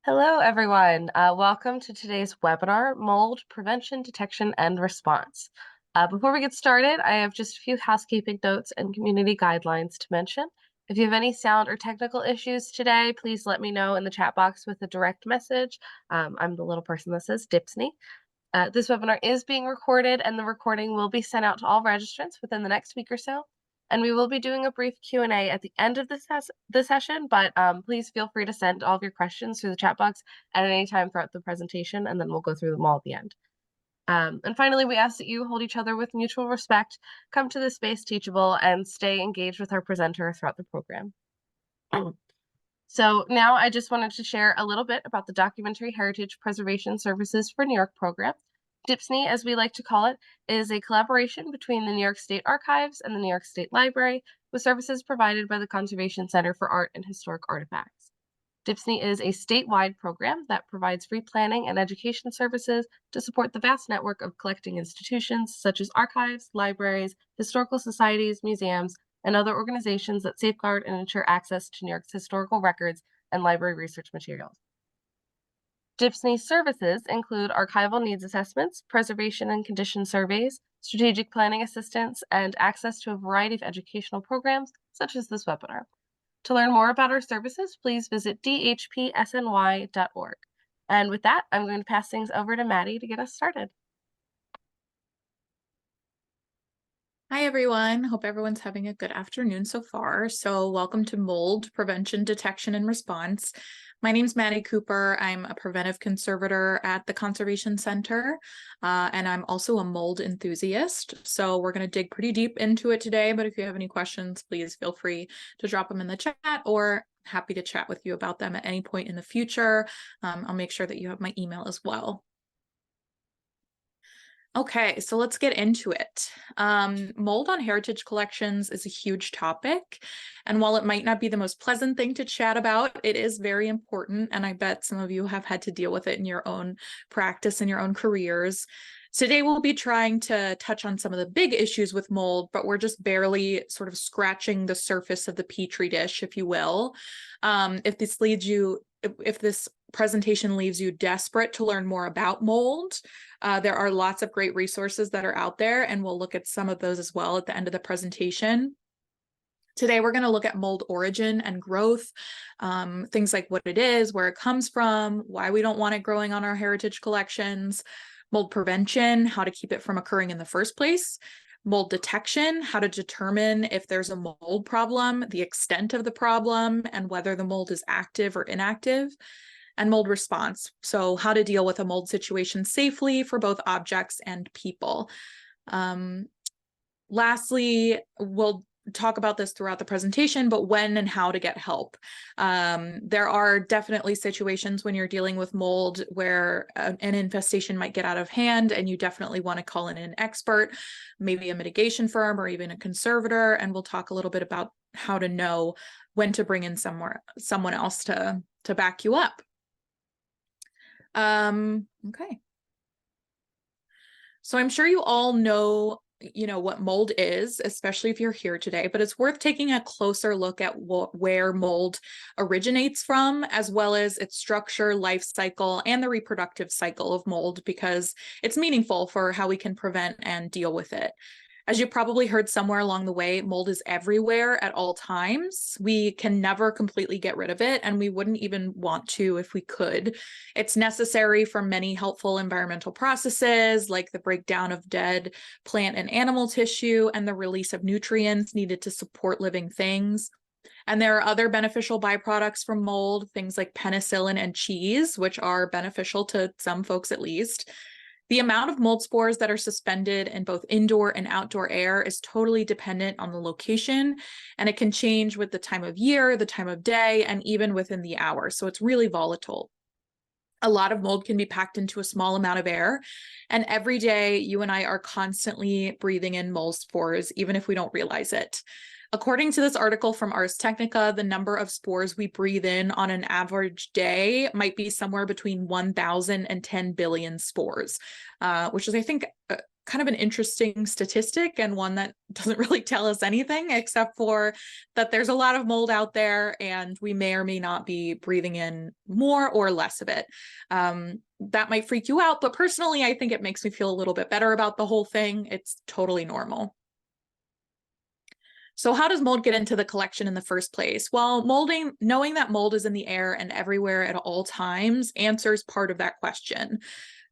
Hello, everyone. Welcome to today's webinar, Mold Prevention, Detection, and Response. Before we get started, I have just a few housekeeping notes and community guidelines to mention. If you have any sound or technical issues today, please let me know in the chat box with a direct message. I'm the little person that says DHPSNY. This webinar is being recorded, and the recording will be sent out to all registrants within the next week or so. And we will be doing a brief Q&A at the end of the session, but please feel free to send all of your questions through the chat box at any time throughout the presentation, and then we'll go through them all at the end. And finally, we ask that you hold each other with mutual respect, come to the space teachable, and stay engaged with our presenter throughout the program. So now I just wanted to share a little bit about the Documentary Heritage Preservation Services for New York program. DHPSNY, as we like to call it, is a collaboration between the New York State Archives and the New York State Library, with services provided by the Conservation Center for Art and Historic Artifacts. DHPSNY is a statewide program that provides free planning and education services to support the vast network of collecting institutions such as archives, libraries, historical societies, museums, and other organizations that safeguard and ensure access to New York's historical records and library research materials. DHPSNY services include archival needs assessments, preservation and condition surveys, strategic planning assistance, and access to a variety of educational programs, such as this webinar. To learn more about our services, please visit DHPSNY.org. And with that, I'm going to pass things over to Maddie to get us started. Hi, everyone. Hope everyone's having a good afternoon so far. So welcome to Mold Prevention, Detection, and Response. My name's Maddie Cooper. I'm a preventive conservator at the Conservation Center, and I'm also a mold enthusiast. So we're going to dig pretty deep into it today, but if you have any questions, please feel free to drop them in the chat, or happy to chat with you about them at any point in the future. I'll make sure that you have my email as well. Okay, so let's get into it. Mold on heritage collections is a huge topic, and while it might not be the most pleasant thing to chat about, it is very important, and I bet some of you have had to deal with it in your own practice and your own careers. Today, we'll be trying to touch on some of the big issues with mold, but we're just barely sort of scratching the surface of the petri dish, if you will. If this presentation leaves you desperate to learn more about mold, there are lots of great resources that are out there, and we'll look at some of those as well at the end of the presentation. Today, we're going to look at mold origin and growth, things like what it is, where it comes from, why we don't want it growing on our heritage collections, mold prevention, how to keep it from occurring in the first place, mold detection, how to determine if there's a mold problem, the extent of the problem, and whether the mold is active or inactive, and mold response, so how to deal with a mold situation safely for both objects and people. Lastly, we'll talk about this throughout the presentation, but when and how to get help. There are definitely situations when you're dealing with mold where an infestation might get out of hand, and you definitely want to call in an expert, maybe a mitigation firm or even a conservator, and we'll talk a little bit about how to know when to bring in someone else to back you up. Okay. So I'm sure you all know what mold is, especially if you're here today, but it's worth taking a closer look at where mold originates from, as well as its structure, life cycle, and the reproductive cycle of mold, because it's meaningful for how we can prevent and deal with it. As you probably heard somewhere along the way, mold is everywhere at all times. We can never completely get rid of it, and we wouldn't even want to if we could. It's necessary for many helpful environmental processes, like the breakdown of dead plant and animal tissue and the release of nutrients needed to support living things. And there are other beneficial byproducts from mold, things like penicillin and cheese, which are beneficial to some folks at least. The amount of mold spores that are suspended in both indoor and outdoor air is totally dependent on the location, and it can change with the time of year, the time of day, and even within the hour. So it's really volatile. A lot of mold can be packed into a small amount of air, and every day you and I are constantly breathing in mold spores, even if we don't realize it. According to this article from Ars Technica, the number of spores we breathe in on an average day might be somewhere between 1,000 and 10 billion spores, which is, I think, kind of an interesting statistic, and one that doesn't really tell us anything except for that there's a lot of mold out there and we may or may not be breathing in more or less of it. That might freak you out, but personally, I think it makes me feel a little bit better about the whole thing. It's totally normal. So how does mold get into the collection in the first place? Well, knowing that mold is in the air and everywhere at all times answers part of that question.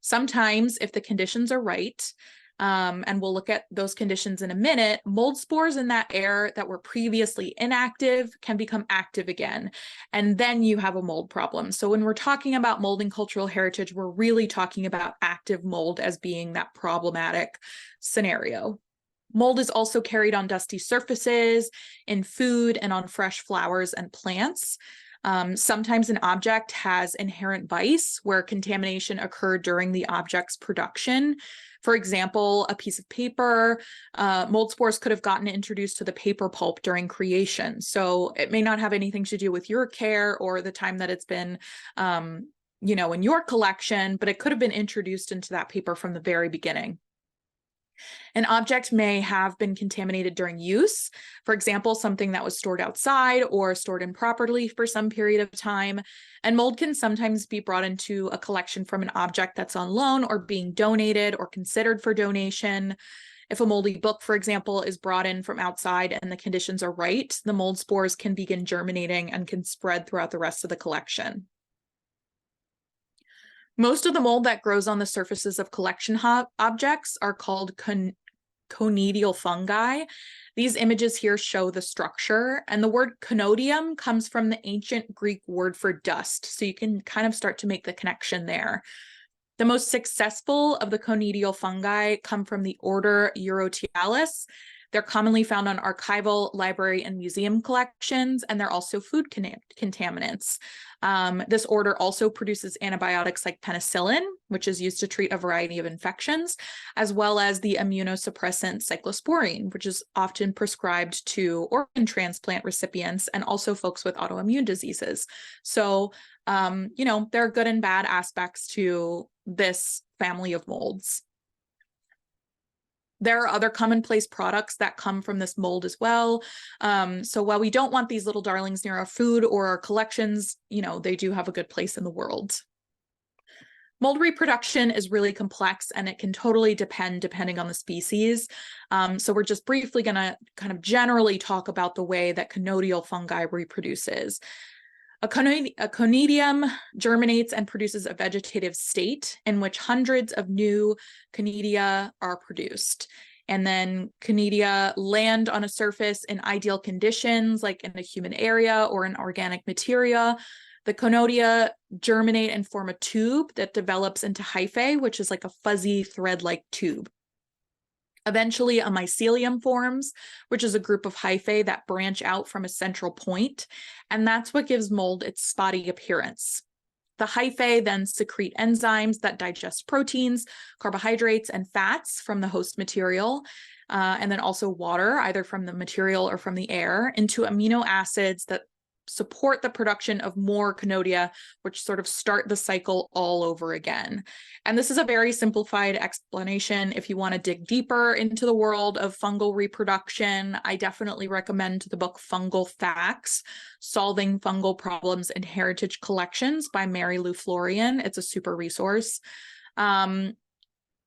Sometimes, if the conditions are right, and we'll look at those conditions in a minute, mold spores in that air that were previously inactive can become active again. And then you have a mold problem. So when we're talking about mold and cultural heritage, we're really talking about active mold as being that problematic scenario. Mold is also carried on dusty surfaces, in food, and on fresh flowers and plants. Sometimes an object has inherent vice where contamination occurred during the object's production. For example, a piece of paper, mold spores could have gotten introduced to the paper pulp during creation. So it may not have anything to do with your care or the time that it's been, in your collection, but it could have been introduced into that paper from the very beginning. An object may have been contaminated during use. For example, something that was stored outside or stored improperly for some period of time. And mold can sometimes be brought into a collection from an object that's on loan or being donated or considered for donation. If a moldy book, for example, is brought in from outside and the conditions are right, the mold spores can begin germinating and can spread throughout the rest of the collection. Most of the mold that grows on the surfaces of collection objects are called conedial fungi. These images here show the structure, and the word conodium comes from the ancient Greek word for dust, so you can kind of start to make the connection there. The most successful of the conedial fungi come from the order Eurotialis. They're commonly found on archival, library, and museum collections, and they're also food contaminants. This order also produces antibiotics like penicillin, which is used to treat a variety of infections, as well as the immunosuppressant cyclosporine, which is often prescribed to organ transplant recipients and also folks with autoimmune diseases. So, there are good and bad aspects to this family of molds. There are other commonplace products that come from this mold as well. So while we don't want these little darlings near our food or our collections, they do have a good place in the world. Mold reproduction is really complex and it can totally depending on the species. So we're just briefly going to kind of generally talk about the way that conodial fungi reproduces. A conedium germinates and produces a vegetative state in which hundreds of new conedia are produced. And then conedia land on a surface in ideal conditions, like in a human area or in organic materia. The conodia germinate and form a tube that develops into hyphae, which is like a fuzzy thread-like tube. Eventually, a mycelium forms, which is a group of hyphae that branch out from a central point, and that's what gives mold its spotty appearance. The hyphae then secrete enzymes that digest proteins, carbohydrates, and fats from the host material, and then also water, either from the material or from the air, into amino acids that support the production of more conodia, which sort of start the cycle all over again. And this is a very simplified explanation. If you want to dig deeper into the world of fungal reproduction, I definitely recommend the book Fungal Facts, Solving Fungal Problems in Heritage Collections by Mary Lou Florian. It's a super resource.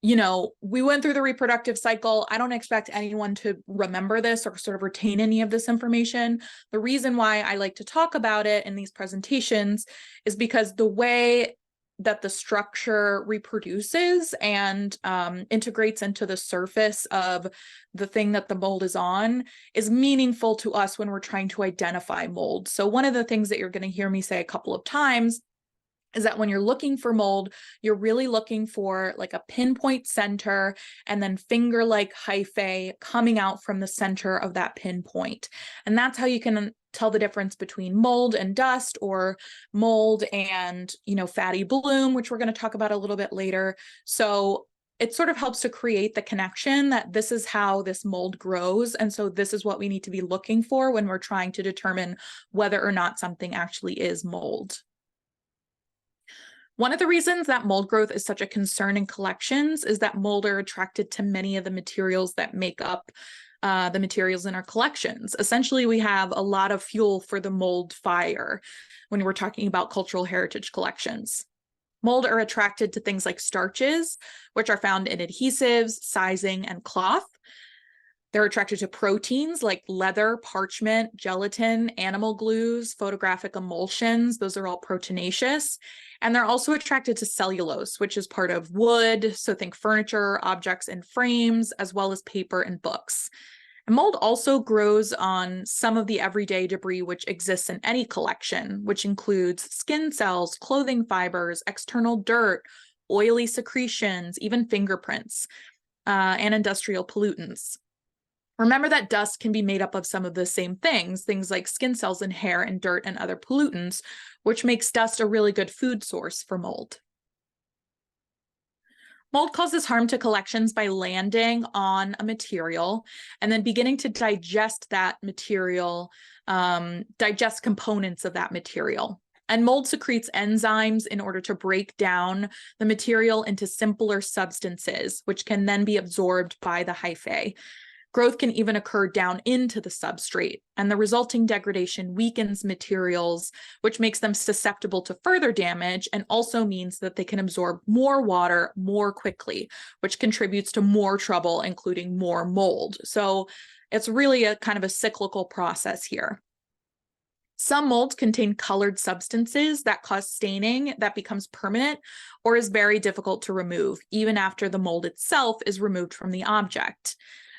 We went through the reproductive cycle. I don't expect anyone to remember this or sort of retain any of this information. The reason why I like to talk about it in these presentations is because the way that the structure reproduces and integrates into the surface of the thing that the mold is on is meaningful to us when we're trying to identify mold. So one of the things that you're going to hear me say a couple of times is that when you're looking for mold, you're really looking for like a pinpoint center and then finger-like hyphae coming out from the center of that pinpoint. And that's how you can tell the difference between mold and dust, or mold and, fatty bloom, which we're going to talk about a little bit later. So it sort of helps to create the connection that this is how this mold grows. And so this is what we need to be looking for when we're trying to determine whether or not something actually is mold. One of the reasons that mold growth is such a concern in collections is that mold are attracted to many of the materials that make up the materials in our collections. Essentially, we have a lot of fuel for the mold fire when we're talking about cultural heritage collections. Mold are attracted to things like starches, which are found in adhesives, sizing, and cloth. They're attracted to proteins like leather, parchment, gelatin, animal glues, photographic emulsions. Those are all proteinaceous. And they're also attracted to cellulose, which is part of wood. So think furniture, objects, and frames, as well as paper and books. And mold also grows on some of the everyday debris which exists in any collection, which includes skin cells, clothing fibers, external dirt, oily secretions, even fingerprints, and industrial pollutants. Remember that dust can be made up of some of the same things like skin cells and hair and dirt and other pollutants, which makes dust a really good food source for mold. Mold causes harm to collections by landing on a material and then beginning to digest that material, digest components of that material. And mold secretes enzymes in order to break down the material into simpler substances, which can then be absorbed by the hyphae. Growth can even occur down into the substrate, and the resulting degradation weakens materials, which makes them susceptible to further damage and also means that they can absorb more water more quickly, which contributes to more trouble, including more mold. So it's really a kind of a cyclical process here. Some molds contain colored substances that cause staining that becomes permanent or is very difficult to remove, even after the mold itself is removed from the object.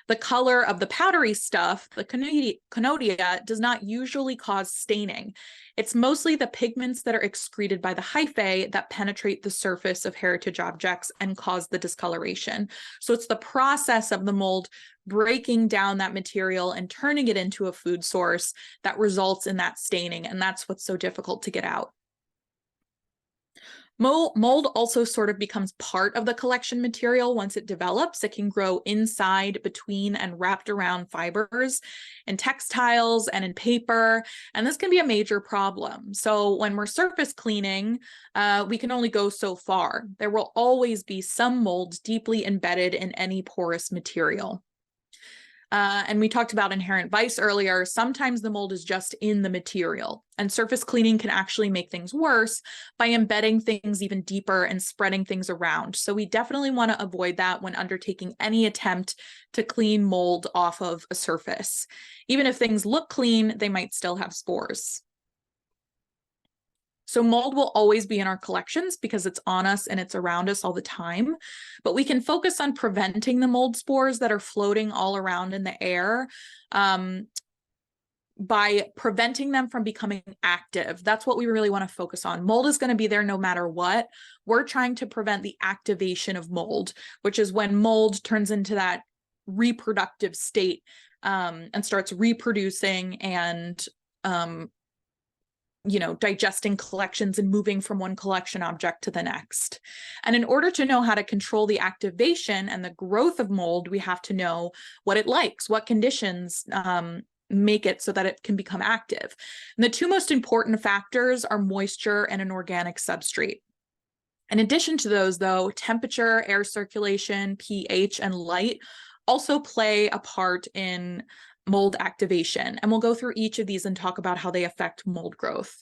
The color of the powdery stuff, the conodia, does not usually cause staining. It's mostly the pigments that are excreted by the hyphae that penetrate the surface of heritage objects and cause the discoloration. So it's the process of the mold breaking down that material and turning it into a food source that results in that staining, and that's what's so difficult to get out. Mold also sort of becomes part of the collection material once it develops. It can grow inside, between, and wrapped around fibers in textiles and in paper, and this can be a major problem. So when we're surface cleaning, we can only go so far. There will always be some mold deeply embedded in any porous material. And we talked about inherent vice earlier. Sometimes the mold is just in the material, and surface cleaning can actually make things worse by embedding things even deeper and spreading things around. So we definitely want to avoid that when undertaking any attempt to clean mold off of a surface. Even if things look clean, they might still have spores. So mold will always be in our collections because it's on us and it's around us all the time, but we can focus on preventing the mold spores that are floating all around in the air by preventing them from becoming active. That's what we really want to focus on. Mold is going to be there no matter what. We're trying to prevent the activation of mold, which is when mold turns into that reproductive state and starts reproducing and digesting collections and moving from one collection object to the next. And in order to know how to control the activation and the growth of mold, we have to know what it likes, what conditions make it so that it can become active. And the two most important factors are moisture and an organic substrate. In addition to those, though, temperature, air circulation, pH, and light also play a part in mold activation, and we'll go through each of these and talk about how they affect mold growth.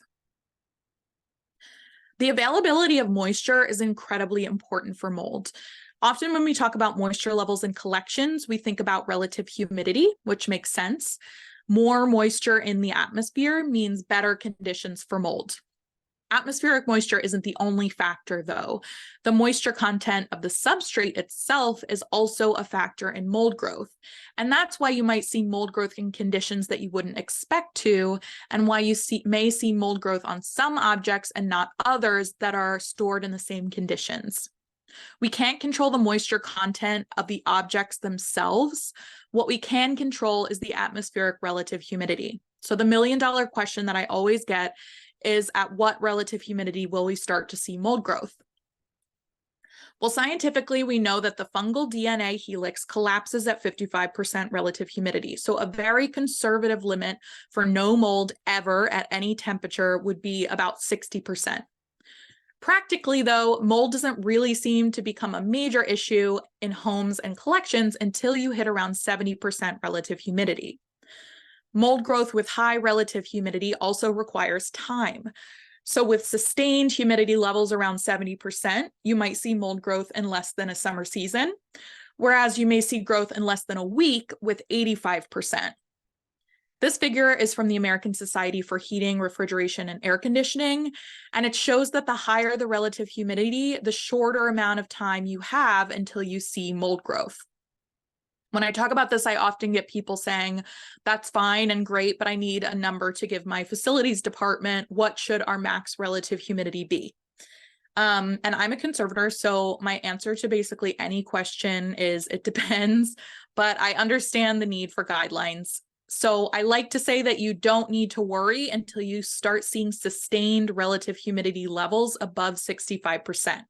The availability of moisture is incredibly important for mold. Often when we talk about moisture levels in collections, we think about relative humidity, which makes sense. More moisture in the atmosphere means better conditions for mold. Atmospheric moisture isn't the only factor, though. The moisture content of the substrate itself is also a factor in mold growth. And that's why you might see mold growth in conditions that you wouldn't expect to, and why you may see mold growth on some objects and not others that are stored in the same conditions. We can't control the moisture content of the objects themselves. What we can control is the atmospheric relative humidity. So the million-dollar question that I always get is, at what relative humidity will we start to see mold growth? Well, scientifically, we know that the fungal DNA helix collapses at 55% relative humidity. So a very conservative limit for no mold ever at any temperature would be about 60%. Practically, though, mold doesn't really seem to become a major issue in homes and collections until you hit around 70% relative humidity. Mold growth with high relative humidity also requires time. So with sustained humidity levels around 70%, you might see mold growth in less than a summer season, whereas you may see growth in less than a week with 85%. This figure is from the American Society for Heating, Refrigeration, and Air Conditioning, and it shows that the higher the relative humidity, the shorter amount of time you have until you see mold growth. When I talk about this, I often get people saying, that's fine and great, but I need a number to give my facilities department. What should our max relative humidity be? And I'm a conservator, so my answer to basically any question is it depends, but I understand the need for guidelines. So I like to say that you don't need to worry until you start seeing sustained relative humidity levels above 65%.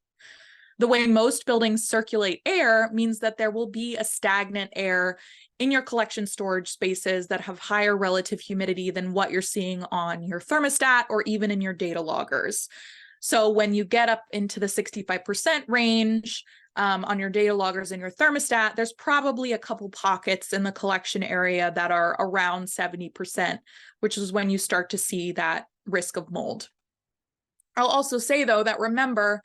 The way most buildings circulate air means that there will be a stagnant air in your collection storage spaces that have higher relative humidity than what you're seeing on your thermostat or even in your data loggers. So when you get up into the 65% range on your data loggers and your thermostat, there's probably a couple pockets in the collection area that are around 70%, which is when you start to see that risk of mold. I'll also say, though, that remember,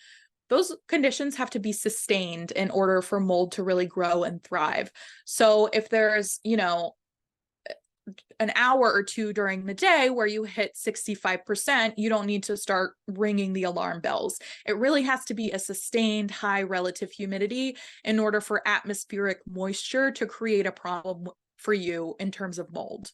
those conditions have to be sustained in order for mold to really grow and thrive. So if there's, an hour or two during the day where you hit 65%, you don't need to start ringing the alarm bells. It really has to be a sustained high relative humidity in order for atmospheric moisture to create a problem for you in terms of mold.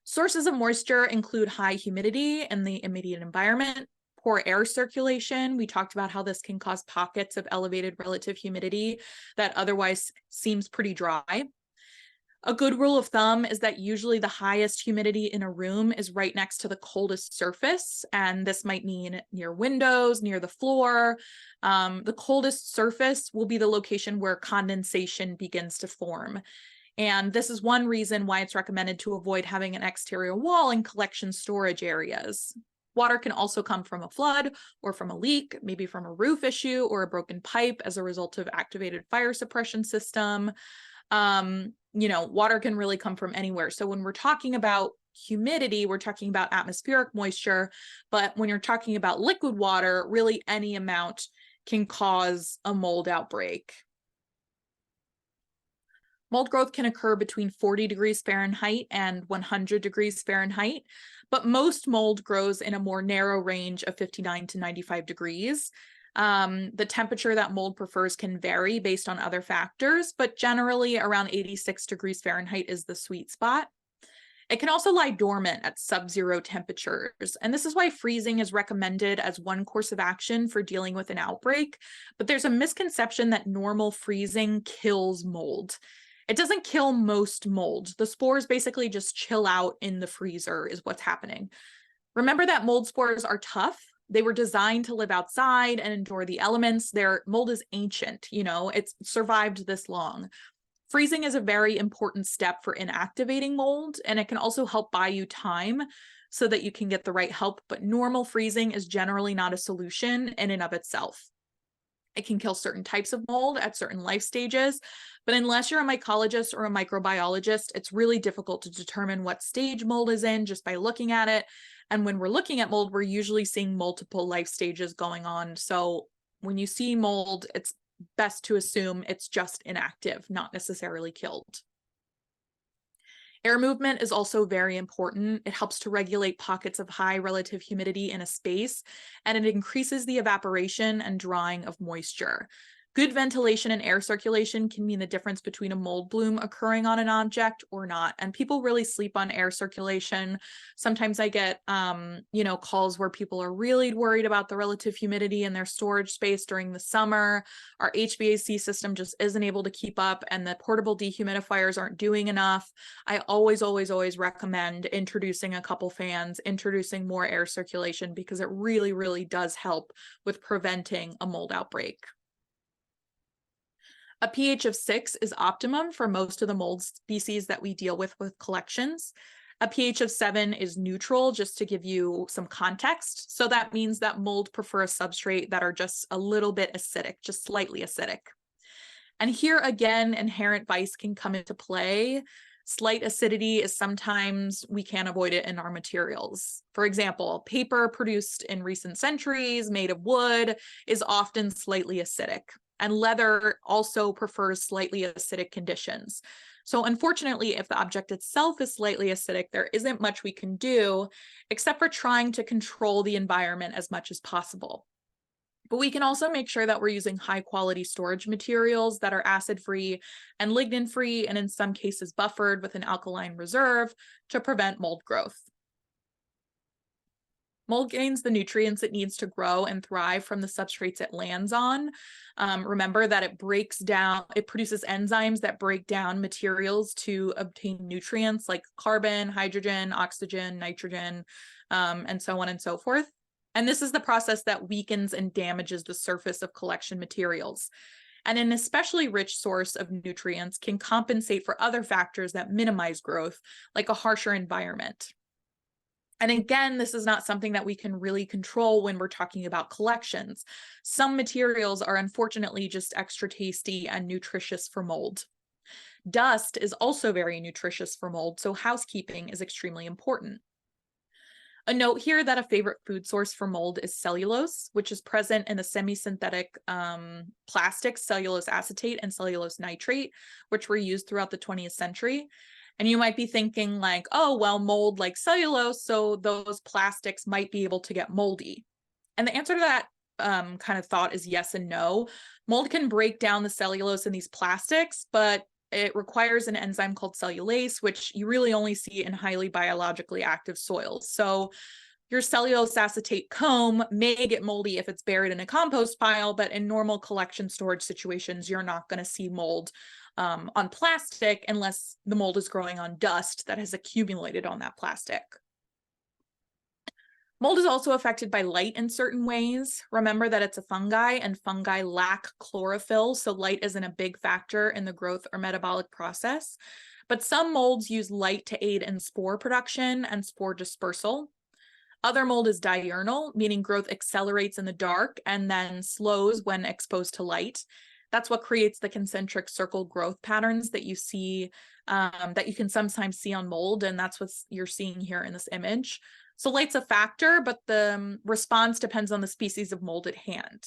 Sources of moisture include high humidity in the immediate environment, poor air circulation. We talked about how this can cause pockets of elevated relative humidity that otherwise seems pretty dry. A good rule of thumb is that usually the highest humidity in a room is right next to the coldest surface, and this might mean near windows, near the floor. The coldest surface will be the location where condensation begins to form. And this is one reason why it's recommended to avoid having an exterior wall in collection storage areas. Water can also come from a flood or from a leak, maybe from a roof issue or a broken pipe as a result of activated fire suppression system. Water can really come from anywhere. So when we're talking about humidity, we're talking about atmospheric moisture, but when you're talking about liquid water, really any amount can cause a mold outbreak. Mold growth can occur between 40 degrees Fahrenheit and 100 degrees Fahrenheit, but most mold grows in a more narrow range of 59 to 95 degrees. The temperature that mold prefers can vary based on other factors, but generally around 86 degrees Fahrenheit is the sweet spot. It can also lie dormant at sub-zero temperatures, and this is why freezing is recommended as one course of action for dealing with an outbreak, but there's a misconception that normal freezing kills mold. It doesn't kill most mold. The spores basically just chill out in the freezer is what's happening. Remember that mold spores are tough. They were designed to live outside and endure the elements. Their mold is ancient, it's survived this long. Freezing is a very important step for inactivating mold, and it can also help buy you time so that you can get the right help, but normal freezing is generally not a solution in and of itself. It can kill certain types of mold at certain life stages, but unless you're a mycologist or a microbiologist, it's really difficult to determine what stage mold is in just by looking at it. And when we're looking at mold, we're usually seeing multiple life stages going on. So when you see mold, it's best to assume it's just inactive, not necessarily killed. Air movement is also very important. It helps to regulate pockets of high relative humidity in a space, and it increases the evaporation and drawing of moisture. Good ventilation and air circulation can mean the difference between a mold bloom occurring on an object or not. And people really sleep on air circulation. Sometimes I get, calls where people are really worried about the relative humidity in their storage space during the summer. Our HVAC system just isn't able to keep up, and the portable dehumidifiers aren't doing enough. I always recommend introducing a couple fans, introducing more air circulation, because it really, really does help with preventing a mold outbreak. A pH of 6 is optimum for most of the mold species that we deal with collections. A pH of 7 is neutral, just to give you some context. So that means that mold prefer a substrate that are just a little bit acidic, just slightly acidic. And here again, inherent vice can come into play. Slight acidity is sometimes we can't avoid it in our materials. For example, paper produced in recent centuries made of wood is often slightly acidic, and leather also prefers slightly acidic conditions. So unfortunately, if the object itself is slightly acidic, there isn't much we can do except for trying to control the environment as much as possible. But we can also make sure that we're using high quality storage materials that are acid-free and lignin-free, and in some cases buffered with an alkaline reserve to prevent mold growth. Mold gains the nutrients it needs to grow and thrive from the substrates it lands on. Remember that it produces enzymes that break down materials to obtain nutrients like carbon, hydrogen, oxygen, nitrogen, and so on and so forth. And this is the process that weakens and damages the surface of collection materials. And an especially rich source of nutrients can compensate for other factors that minimize growth, like a harsher environment. And again, this is not something that we can really control when we're talking about collections. Some materials are unfortunately just extra tasty and nutritious for mold. Dust is also very nutritious for mold, so housekeeping is extremely important. A note here that a favorite food source for mold is cellulose, which is present in the semi-synthetic plastics, cellulose acetate and cellulose nitrate, which were used throughout the 20th century. And you might be thinking like, oh, well, mold like cellulose, so those plastics might be able to get moldy. And the answer to that kind of thought is yes and no. Mold can break down the cellulose in these plastics, but it requires an enzyme called cellulase, which you really only see in highly biologically active soils. So your cellulose acetate comb may get moldy if it's buried in a compost pile, but in normal collection storage situations, you're not going to see mold on plastic unless the mold is growing on dust that has accumulated on that plastic. Mold is also affected by light in certain ways. Remember that it's a fungi, and fungi lack chlorophyll, so light isn't a big factor in the growth or metabolic process. But some molds use light to aid in spore production and spore dispersal. Other mold is diurnal, meaning growth accelerates in the dark and then slows when exposed to light. That's what creates the concentric circle growth patterns that you see, that you can sometimes see on mold, and that's what you're seeing here in this image. So light's a factor, but the response depends on the species of mold at hand.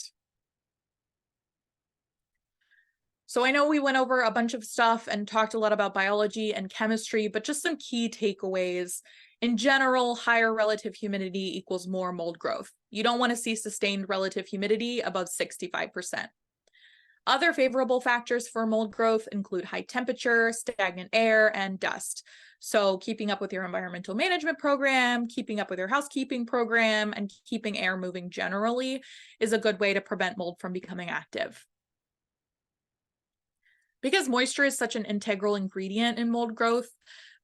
So I know we went over a bunch of stuff and talked a lot about biology and chemistry, but just some key takeaways. In general, higher relative humidity equals more mold growth. You don't want to see sustained relative humidity above 65%. Other favorable factors for mold growth include high temperature, stagnant air, and dust. So keeping up with your environmental management program, keeping up with your housekeeping program, and keeping air moving generally is a good way to prevent mold from becoming active. Because moisture is such an integral ingredient in mold growth,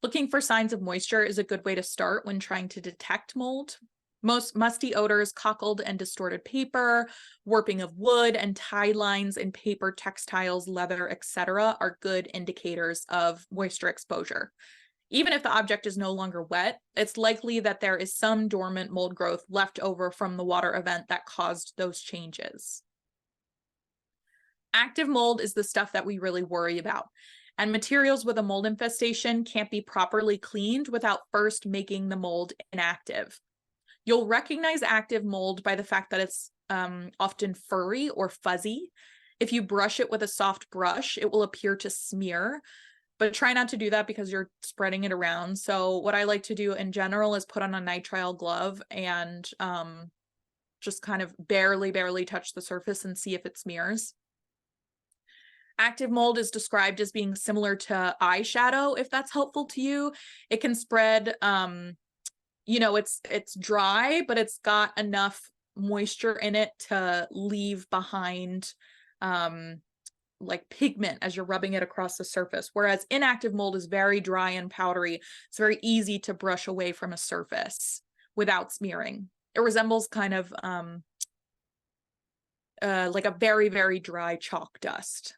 looking for signs of moisture is a good way to start when trying to detect mold. Most musty odors, cockled and distorted paper, warping of wood, and tide lines in paper, textiles, leather, etc. are good indicators of moisture exposure. Even if the object is no longer wet, it's likely that there is some dormant mold growth left over from the water event that caused those changes. Active mold is the stuff that we really worry about, and materials with a mold infestation can't be properly cleaned without first making the mold inactive. You'll recognize active mold by the fact that it's often furry or fuzzy. If you brush it with a soft brush, it will appear to smear, but try not to do that because you're spreading it around. So what I like to do in general is put on a nitrile glove and just kind of barely touch the surface and see if it smears. Active mold is described as being similar to eyeshadow, if that's helpful to you. It can spread, you know, it's dry, but it's got enough moisture in it to leave behind like pigment as you're rubbing it across the surface. Whereas inactive mold is very dry and powdery. It's very easy to brush away from a surface without smearing. It resembles kind of like a very dry chalk dust.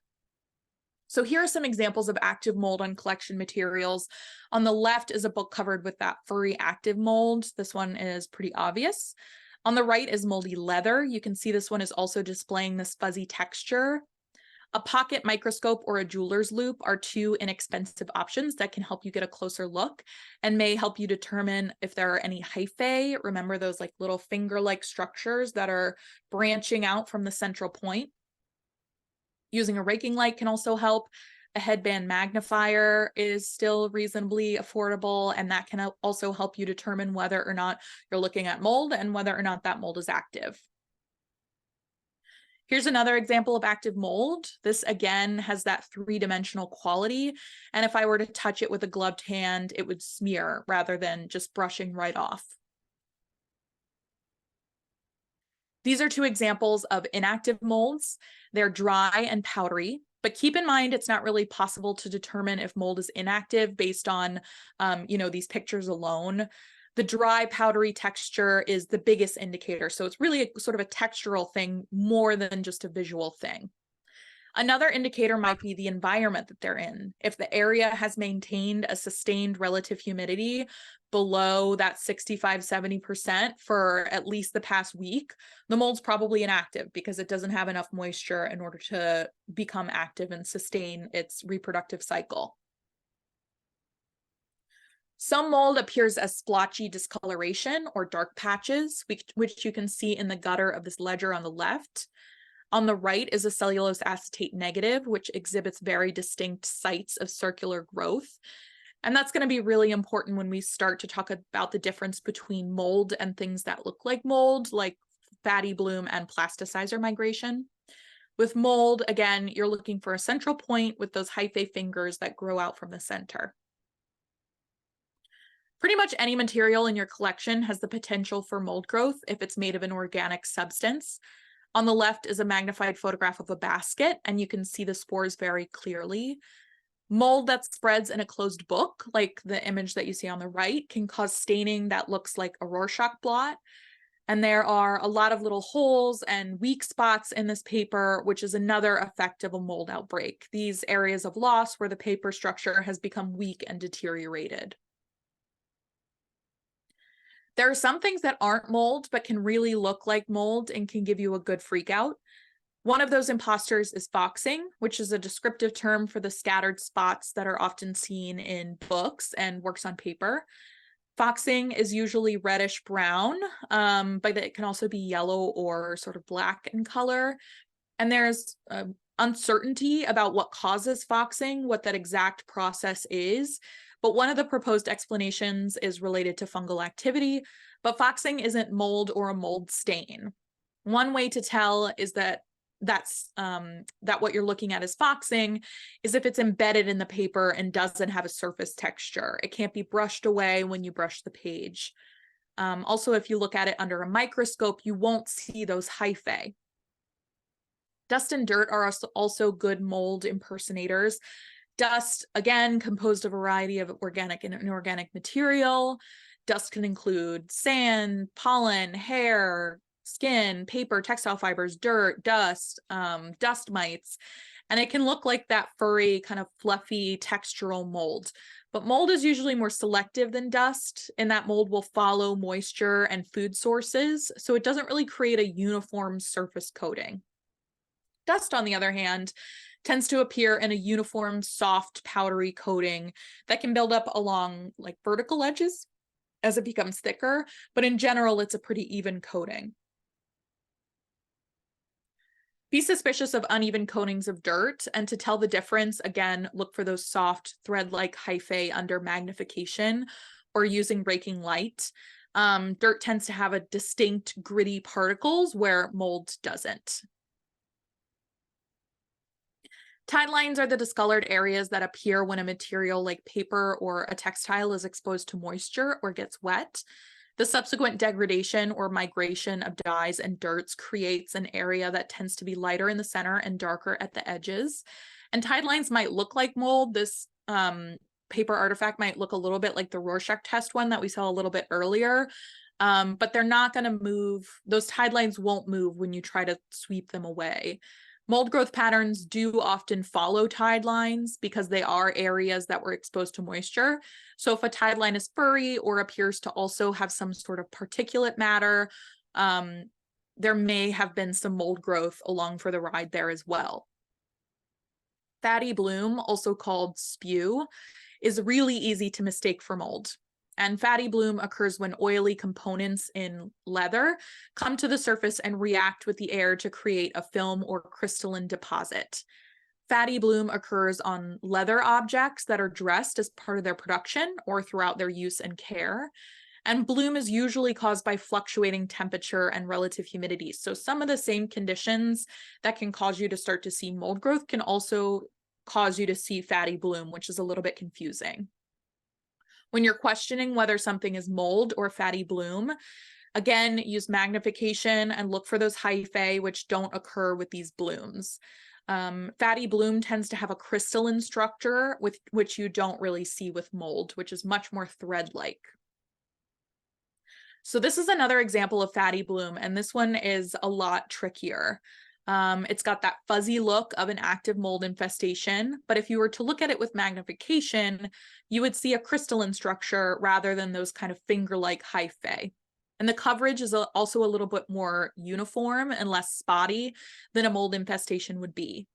So here are some examples of active mold on collection materials. On the left is a book covered with that furry active mold. This one is pretty obvious. On the right is moldy leather. You can see this one is also displaying this fuzzy texture. A pocket microscope or a jeweler's loupe are two inexpensive options that can help you get a closer look and may help you determine if there are any hyphae. Remember those like little finger-like structures that are branching out from the central point. Using a raking light can also help. A headband magnifier is still reasonably affordable, and that can also help you determine whether or not you're looking at mold and whether or not that mold is active. Here's another example of active mold. This again has that three-dimensional quality, and if I were to touch it with a gloved hand, it would smear rather than just brushing right off. These are two examples of inactive molds. They're dry and powdery, but keep in mind it's not really possible to determine if mold is inactive based on, these pictures alone. The dry powdery texture is the biggest indicator. So it's really a sort of a textural thing more than just a visual thing. Another indicator might be the environment that they're in. If the area has maintained a sustained relative humidity below that 65–70% for at least the past week, the mold's probably inactive because it doesn't have enough moisture in order to become active and sustain its reproductive cycle. Some mold appears as splotchy discoloration or dark patches, which you can see in the gutter of this ledger on the left. On the right is a cellulose acetate negative, which exhibits very distinct sites of circular growth. And that's going to be really important when we start to talk about the difference between mold and things that look like mold, like fatty bloom and plasticizer migration. With mold, again, you're looking for a central point with those hyphae fingers that grow out from the center. Pretty much any material in your collection has the potential for mold growth if it's made of an organic substance. On the left is a magnified photograph of a basket, and you can see the spores very clearly. Mold that spreads in a closed book, like the image that you see on the right, can cause staining that looks like a Rorschach blot. And there are a lot of little holes and weak spots in this paper, which is another effect of a mold outbreak. These areas of loss where the paper structure has become weak and deteriorated. There are some things that aren't mold, but can really look like mold and can give you a good freak out. One of those imposters is foxing, which is a descriptive term for the scattered spots that are often seen in books and works on paper. Foxing is usually reddish brown, but it can also be yellow or sort of black in color. And there's uncertainty about what causes foxing, what that exact process is. But one of the proposed explanations is related to fungal activity, but foxing isn't mold or a mold stain. One way to tell is that what you're looking at as foxing is if it's embedded in the paper and doesn't have a surface texture. It can't be brushed away when you brush the page. Also, if you look at it under a microscope, you won't see those hyphae. Dust and dirt are also good mold impersonators. Dust, again, composed of a variety of organic and inorganic material. Dust can include sand, pollen, hair, skin, paper, textile fibers, dirt, dust, dust mites, and it can look like that furry, kind of fluffy, textural mold. But mold is usually more selective than dust, and that mold will follow moisture and food sources, so it doesn't really create a uniform surface coating. Dust, on the other hand, tends to appear in a uniform, soft, powdery coating that can build up along like vertical edges as it becomes thicker, but in general, it's a pretty even coating. Be suspicious of uneven coatings of dirt, and to tell the difference, again, look for those soft thread-like hyphae under magnification or using raking light. Dirt tends to have a distinct gritty particles where mold doesn't. Tide lines are the discolored areas that appear when a material like paper or a textile is exposed to moisture or gets wet. The subsequent degradation or migration of dyes and dirts creates an area that tends to be lighter in the center and darker at the edges. And tide lines might look like mold. This paper artifact might look a little bit like the Rorschach test one that we saw a little bit earlier, but they're not going to move. Those tide lines won't move when you try to sweep them away. Mold growth patterns do often follow tide lines because they are areas that were exposed to moisture. So if a tide line is furry or appears to also have some sort of particulate matter, there may have been some mold growth along for the ride there as well. Fatty bloom, also called spew, is really easy to mistake for mold. And fatty bloom occurs when oily components in leather come to the surface and react with the air to create a film or crystalline deposit. Fatty bloom occurs on leather objects that are dressed as part of their production or throughout their use and care. And bloom is usually caused by fluctuating temperature and relative humidity. So some of the same conditions that can cause you to start to see mold growth can also cause you to see fatty bloom, which is a little bit confusing. When you're questioning whether something is mold or fatty bloom, again, use magnification and look for those hyphae, which don't occur with these blooms. Fatty bloom tends to have a crystalline structure, which you don't really see with mold, which is much more thread-like. So this is another example of fatty bloom, and this one is a lot trickier. It's got that fuzzy look of an active mold infestation, but if you were to look at it with magnification, you would see a crystalline structure rather than those kind of finger-like hyphae. And the coverage is also a little bit more uniform and less spotty than a mold infestation would be.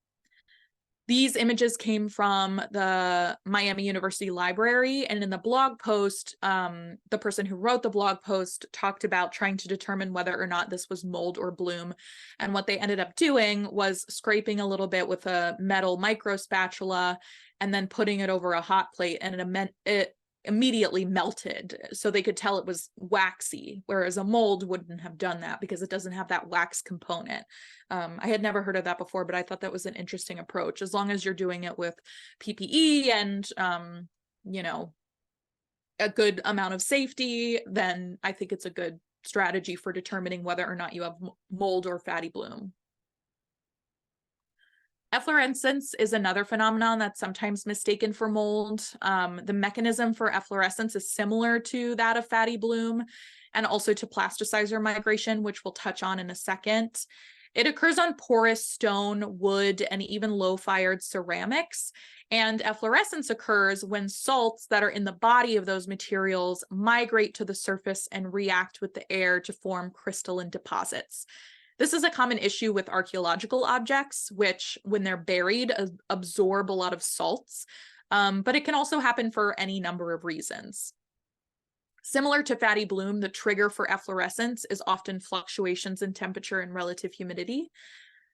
These images came from the Miami University Library, and in the blog post, the person who wrote the blog post talked about trying to determine whether or not this was mold or bloom. And what they ended up doing was scraping a little bit with a metal micro spatula and then putting it over a hot plate, and it immediately melted, so they could tell it was waxy, whereas a mold wouldn't have done that because it doesn't have that wax component. I had never heard of that before, but I thought that was an interesting approach. As long as you're doing it with PPE and you know, a good amount of safety, then I think it's a good strategy for determining whether or not you have mold or fatty bloom. Efflorescence is another phenomenon that's sometimes mistaken for mold. The mechanism for efflorescence is similar to that of fatty bloom and also to plasticizer migration, which we'll touch on in a second. It occurs on porous stone, wood, and even low-fired ceramics. And efflorescence occurs when salts that are in the body of those materials migrate to the surface and react with the air to form crystalline deposits. This is a common issue with archaeological objects, which, when they're buried, absorb a lot of salts, but it can also happen for any number of reasons. Similar to fatty bloom, the trigger for efflorescence is often fluctuations in temperature and relative humidity.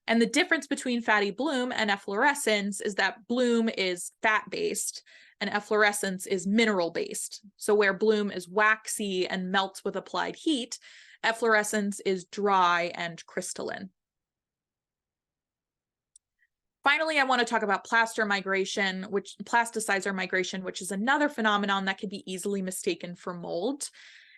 And the difference between fatty bloom and efflorescence is that bloom is fat-based and efflorescence is mineral-based. So where bloom is waxy and melts with applied heat, efflorescence is dry and crystalline. Finally, I want to talk about plasticizer migration, which is another phenomenon that can be easily mistaken for mold.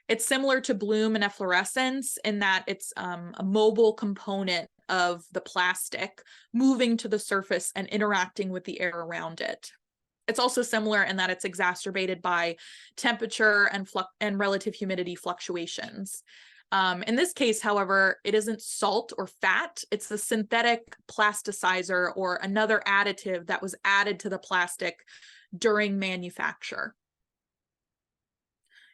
It's similar to bloom and efflorescence in that it's a mobile component of the plastic moving to the surface and interacting with the air around it. It's also similar in that it's exacerbated by temperature and relative humidity fluctuations. In this case, however, it isn't salt or fat, it's the synthetic plasticizer or another additive that was added to the plastic during manufacture.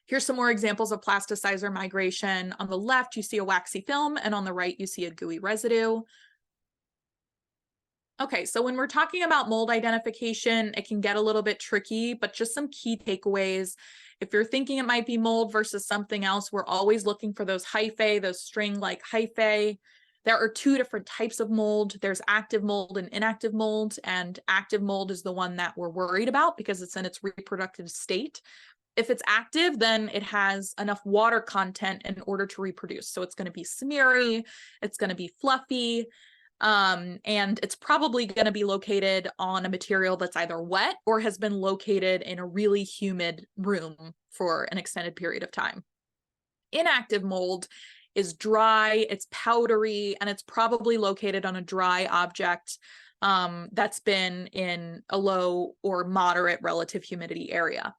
Here's some more examples of plasticizer migration. On the left, you see a waxy film, and on the right, you see a gooey residue. Okay, so when we're talking about mold identification, it can get a little bit tricky, but just some key takeaways. If you're thinking it might be mold versus something else, we're always looking for those hyphae, those string-like hyphae. There are two different types of mold. There's active mold and inactive mold, and active mold is the one that we're worried about because it's in its reproductive state. If it's active, then it has enough water content in order to reproduce. So it's going to be smeary, it's going to be fluffy, and it's probably going to be located on a material that's either wet or has been located in a really humid room for an extended period of time. Inactive mold is dry, it's powdery, and it's probably located on a dry object that's been in a low or moderate relative humidity area.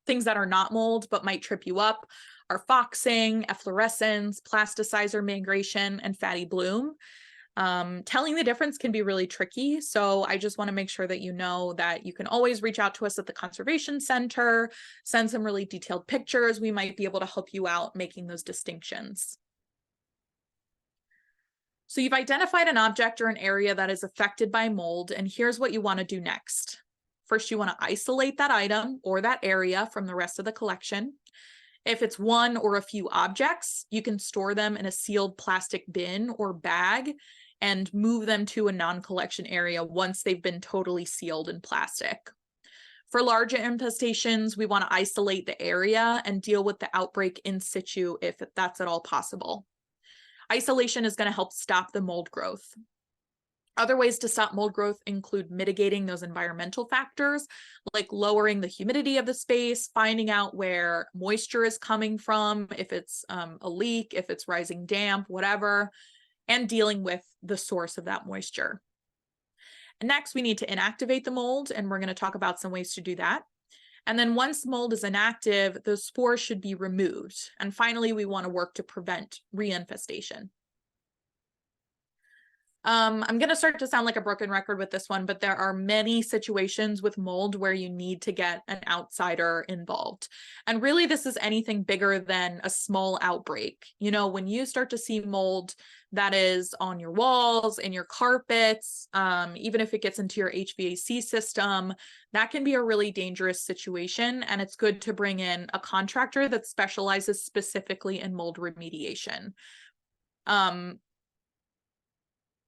Things that are not mold but might trip you up are foxing, efflorescence, plasticizer migration, and fatty bloom. Telling the difference can be really tricky. So I just want to make sure that you know that you can always reach out to us at the Conservation Center, send some really detailed pictures. We might be able to help you out making those distinctions. So you've identified an object or an area that is affected by mold, and here's what you want to do next. First, you want to isolate that item or that area from the rest of the collection. If it's one or a few objects, you can store them in a sealed plastic bin or bag and move them to a non-collection area once they've been totally sealed in plastic. For larger infestations, we want to isolate the area and deal with the outbreak in situ if that's at all possible. Isolation is going to help stop the mold growth. Other ways to stop mold growth include mitigating those environmental factors, like lowering the humidity of the space, finding out where moisture is coming from, if it's a leak, if it's rising damp, whatever, and dealing with the source of that moisture. And next, we need to inactivate the mold, and we're going to talk about some ways to do that. And then once mold is inactive, those spores should be removed. And finally, we want to work to prevent reinfestation. I'm going to start to sound like a broken record with this one, but there are many situations with mold where you need to get an outsider involved. And really, this is anything bigger than a small outbreak. You know, when you start to see mold that is on your walls, in your carpets, even if it gets into your HVAC system, that can be a really dangerous situation. And it's good to bring in a contractor that specializes specifically in mold remediation.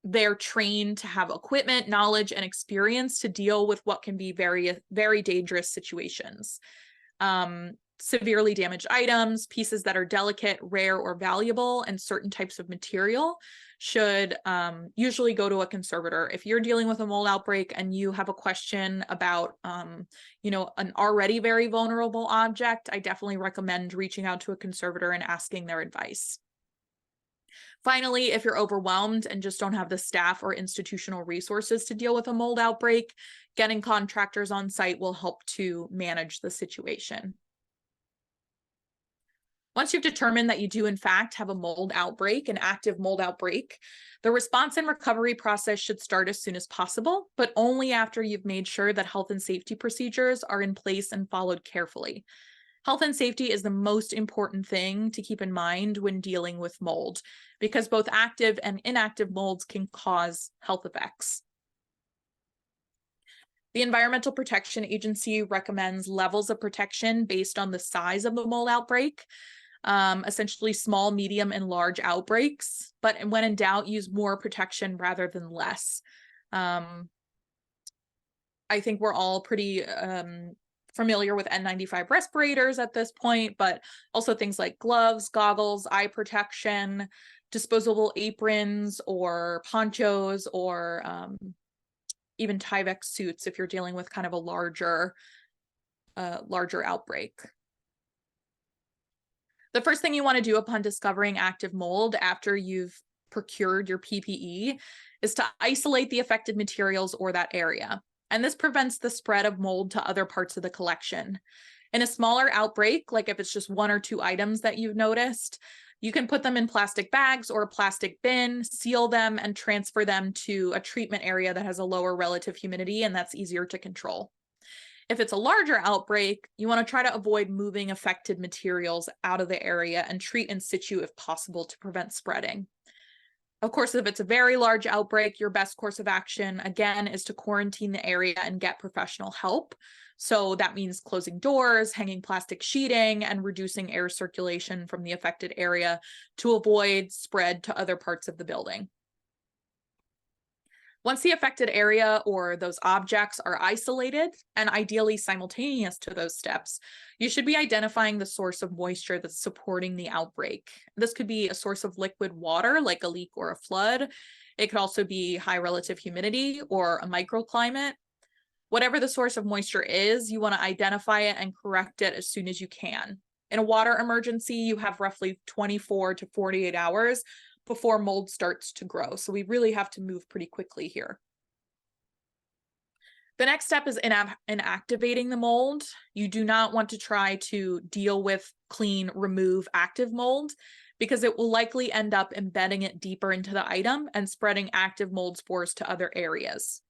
They're trained to have equipment, knowledge, and experience to deal with what can be very, very dangerous situations. Severely damaged items, pieces that are delicate, rare, or valuable, and certain types of material should usually go to a conservator. If you're dealing with a mold outbreak and you have a question about, you know, an already very vulnerable object, I definitely recommend reaching out to a conservator and asking their advice. Finally, if you're overwhelmed and just don't have the staff or institutional resources to deal with a mold outbreak, getting contractors on site will help to manage the situation. Once you've determined that you do in fact have a mold outbreak, an active mold outbreak, the response and recovery process should start as soon as possible, but only after you've made sure that health and safety procedures are in place and followed carefully. Health and safety is the most important thing to keep in mind when dealing with mold, because both active and inactive molds can cause health effects. The Environmental Protection Agency recommends levels of protection based on the size of the mold outbreak, essentially small, medium, and large outbreaks, but when in doubt, use more protection rather than less. I think we're all pretty familiar with N95 respirators at this point, but also things like gloves, goggles, eye protection, disposable aprons or ponchos, or even Tyvek suits if you're dealing with kind of a larger outbreak. The first thing you want to do upon discovering active mold after you've procured your PPE is to isolate the affected materials or that area. And this prevents the spread of mold to other parts of the collection. In a smaller outbreak, like if it's just one or two items that you've noticed, you can put them in plastic bags or a plastic bin, seal them, and transfer them to a treatment area that has a lower relative humidity, and that's easier to control. If it's a larger outbreak, you want to try to avoid moving affected materials out of the area and treat in situ if possible to prevent spreading. Of course, if it's a very large outbreak, your best course of action, again, is to quarantine the area and get professional help. So that means closing doors, hanging plastic sheeting, and reducing air circulation from the affected area to avoid spread to other parts of the building. Once the affected area or those objects are isolated, and ideally simultaneous to those steps, you should be identifying the source of moisture that's supporting the outbreak. This could be a source of liquid water, like a leak or a flood. It could also be high relative humidity or a microclimate. Whatever the source of moisture is, you want to identify it and correct it as soon as you can. In a water emergency, you have roughly 24 to 48 hours before mold starts to grow. So we really have to move pretty quickly here. The next step is inactivating the mold. You do not want to try to deal with, clean, remove active mold because it will likely end up embedding it deeper into the item and spreading active mold spores to other areas.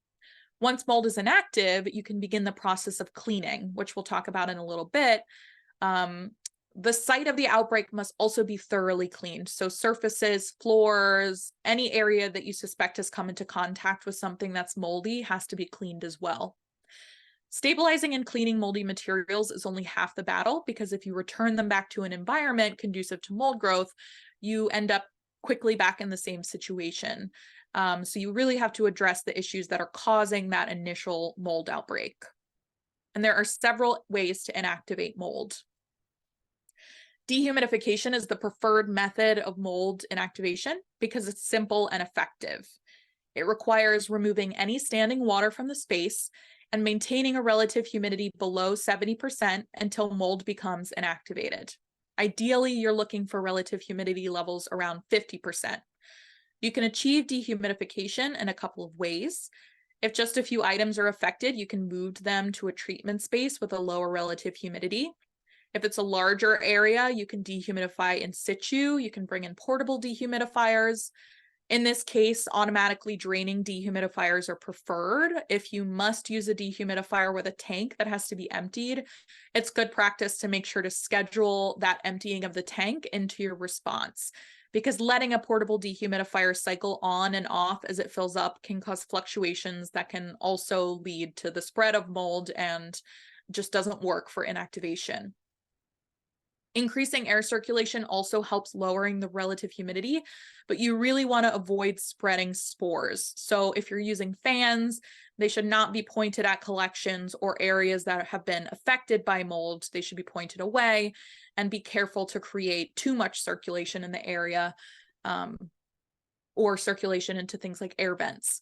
Once mold is inactive, you can begin the process of cleaning, which we'll talk about in a little bit. The site of the outbreak must also be thoroughly cleaned. So surfaces, floors, any area that you suspect has come into contact with something that's moldy has to be cleaned as well. Stabilizing and cleaning moldy materials is only half the battle, because if you return them back to an environment conducive to mold growth, you end up quickly back in the same situation. So you really have to address the issues that are causing that initial mold outbreak. And there are several ways to inactivate mold. Dehumidification is the preferred method of mold inactivation because it's simple and effective. It requires removing any standing water from the space and maintaining a relative humidity below 70% until mold becomes inactivated. Ideally, you're looking for relative humidity levels around 50%. You can achieve dehumidification in a couple of ways. If just a few items are affected, you can move them to a treatment space with a lower relative humidity. If it's a larger area, you can dehumidify in situ. You can bring in portable dehumidifiers. In this case, automatically draining dehumidifiers are preferred. If you must use a dehumidifier with a tank that has to be emptied, it's good practice to make sure to schedule that emptying of the tank into your response, because letting a portable dehumidifier cycle on and off as it fills up can cause fluctuations that can also lead to the spread of mold and just doesn't work for inactivation. Increasing air circulation also helps lowering the relative humidity, but you really want to avoid spreading spores. So if you're using fans, they should not be pointed at collections or areas that have been affected by mold. They should be pointed away, and be careful to create too much circulation in the area, or circulation into things like air vents.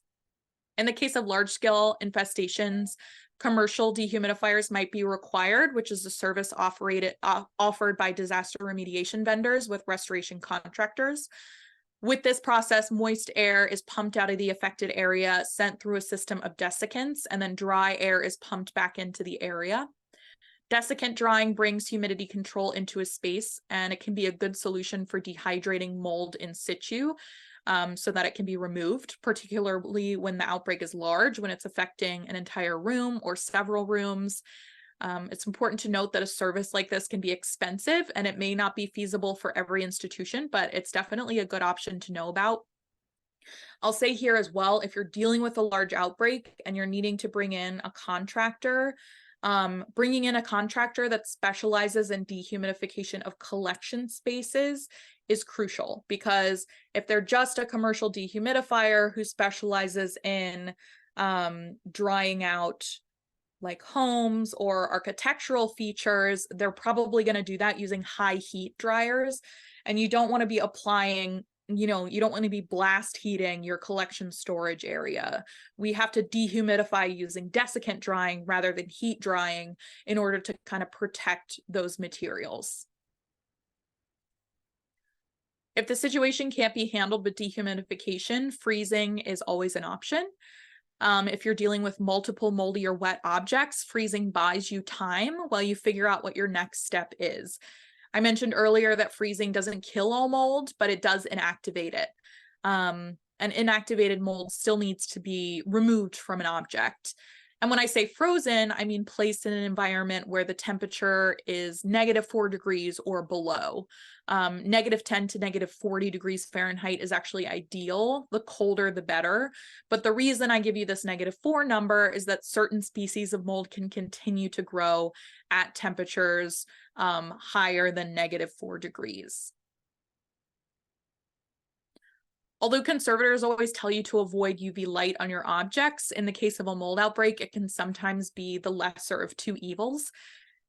In the case of large-scale infestations, commercial dehumidifiers might be required, which is a service offered by disaster remediation vendors with restoration contractors. With this process, moist air is pumped out of the affected area, sent through a system of desiccants, and then dry air is pumped back into the area. Desiccant drying brings humidity control into a space, and it can be a good solution for dehydrating mold in situ, so that it can be removed, particularly when the outbreak is large, when it's affecting an entire room or several rooms. It's important to note that a service like this can be expensive, and it may not be feasible for every institution, but it's definitely a good option to know about. I'll say here as well, if you're dealing with a large outbreak and you're needing to bring in a contractor, bringing in a contractor that specializes in dehumidification of collection spaces is crucial, because if they're just a commercial dehumidifier who specializes in drying out like homes or architectural features, they're probably going to do that using high heat dryers, and you don't want to be applying, you don't want to be blast heating your collection storage area. We have to dehumidify using desiccant drying rather than heat drying in order to kind of protect those materials. If the situation can't be handled with dehumidification, freezing is always an option. If you're dealing with multiple moldy or wet objects, freezing buys you time while you figure out what your next step is. I mentioned earlier that freezing doesn't kill all mold, but it does inactivate it. And inactivated mold still needs to be removed from an object. And when I say frozen, I mean placed in an environment where the temperature is -4 degrees or below. -10 to -40 degrees Fahrenheit is actually ideal. The colder, the better. But the reason I give you this -4 number is that certain species of mold can continue to grow at temperatures higher than -4 degrees. Although conservators always tell you to avoid UV light on your objects, in the case of a mold outbreak, it can sometimes be the lesser of two evils.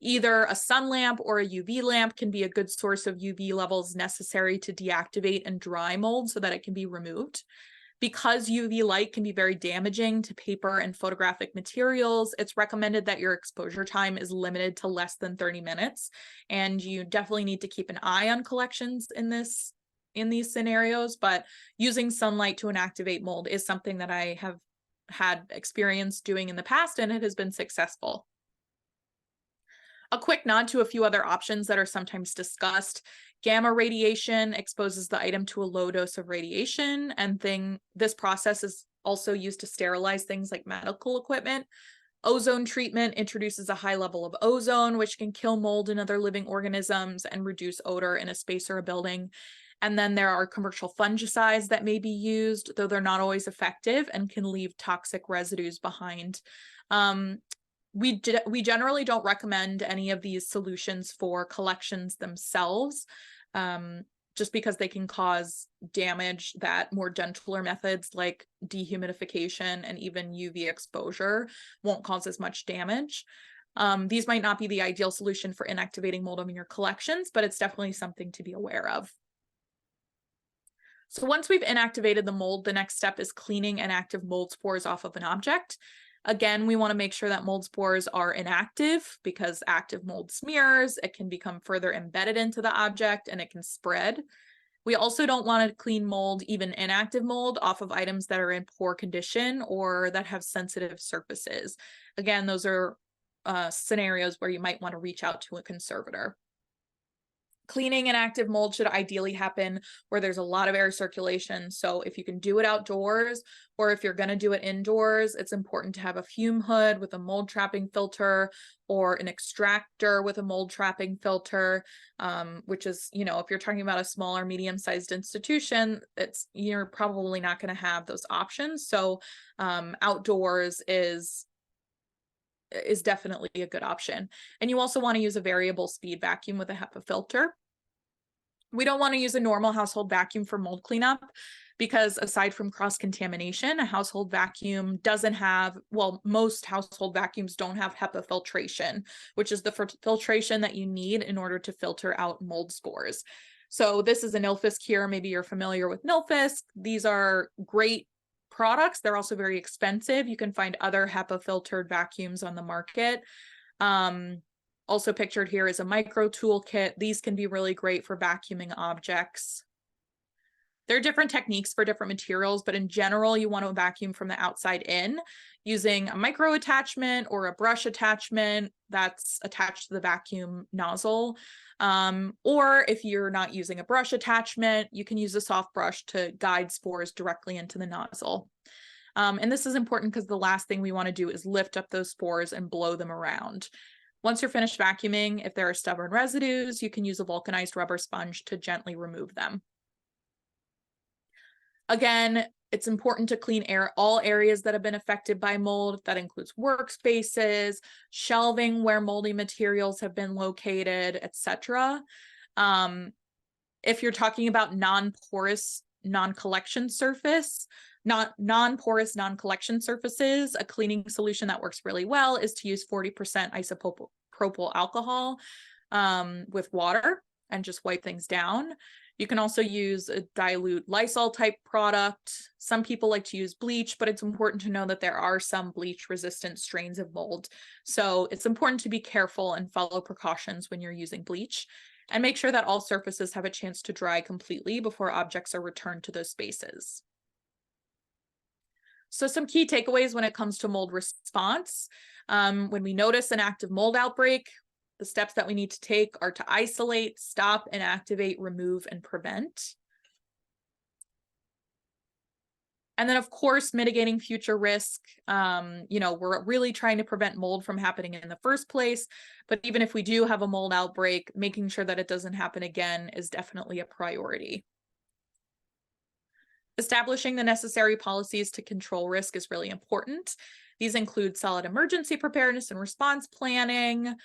Either a sun lamp or a UV lamp can be a good source of UV levels necessary to deactivate and dry mold so that it can be removed. Because UV light can be very damaging to paper and photographic materials, it's recommended that your exposure time is limited to less than 30 minutes. And you definitely need to keep an eye on collections in these scenarios, but using sunlight to inactivate mold is something that I have had experience doing in the past, and it has been successful. A quick nod to a few other options that are sometimes discussed. Gamma radiation exposes the item to a low dose of radiation, and this process is also used to sterilize things like medical equipment. Ozone treatment introduces a high level of ozone, which can kill mold and other living organisms and reduce odor in a space or a building. And then there are commercial fungicides that may be used, though they're not always effective and can leave toxic residues behind. We generally don't recommend any of these solutions for collections themselves, just because they can cause damage that more gentler methods like dehumidification and even UV exposure won't cause as much damage. These might not be the ideal solution for inactivating mold in your collections, but it's definitely something to be aware of. So once we've inactivated the mold, the next step is cleaning inactive mold spores off of an object. Again, we want to make sure that mold spores are inactive, because active mold smears, it can become further embedded into the object and it can spread. We also don't want to clean mold, even inactive mold, off of items that are in poor condition or that have sensitive surfaces. Again, those are scenarios where you might want to reach out to a conservator. Cleaning inactive mold should ideally happen where there's a lot of air circulation. So if you can do it outdoors, or if you're going to do it indoors, it's important to have a fume hood with a mold trapping filter or an extractor with a mold trapping filter, which is, if you're talking about a small or medium-sized institution, you're probably not going to have those options. So outdoors is definitely a good option. And you also want to use a variable speed vacuum with a HEPA filter. We don't want to use a normal household vacuum for mold cleanup, because aside from cross-contamination, a household vacuum doesn't have, most household vacuums don't have HEPA filtration, which is the filtration that you need in order to filter out mold spores. So this is a Nilfisk here. Maybe you're familiar with Nilfisk. These are great products. They're also very expensive. You can find other HEPA filtered vacuums on the market. Also pictured here is a micro toolkit. These can be really great for vacuuming objects. There are different techniques for different materials, but in general, you want to vacuum from the outside in using a micro attachment or a brush attachment that's attached to the vacuum nozzle. Or if you're not using a brush attachment, you can use a soft brush to guide spores directly into the nozzle. And this is important because the last thing we want to do is lift up those spores and blow them around. Once you're finished vacuuming, if there are stubborn residues, you can use a vulcanized rubber sponge to gently remove them. Again, it's important to clean all areas that have been affected by mold. That includes workspaces, shelving where moldy materials have been located, etc. If you're talking about non-porous, non-collection surfaces, a cleaning solution that works really well is to use 40% isopropyl alcohol with water and just wipe things down. You can also use a dilute Lysol type product. Some people like to use bleach, but it's important to know that there are some bleach resistant strains of mold. So it's important to be careful and follow precautions when you're using bleach, and make sure that all surfaces have a chance to dry completely before objects are returned to those spaces. So some key takeaways when it comes to mold response. When we notice an active mold outbreak, the steps that we need to take are to isolate, stop, inactivate, remove, and prevent. And then, of course, mitigating future risk. We're really trying to prevent mold from happening in the first place. But even if we do have a mold outbreak, making sure that it doesn't happen again is definitely a priority. Establishing the necessary policies to control risk is really important. These include solid emergency preparedness and response planning.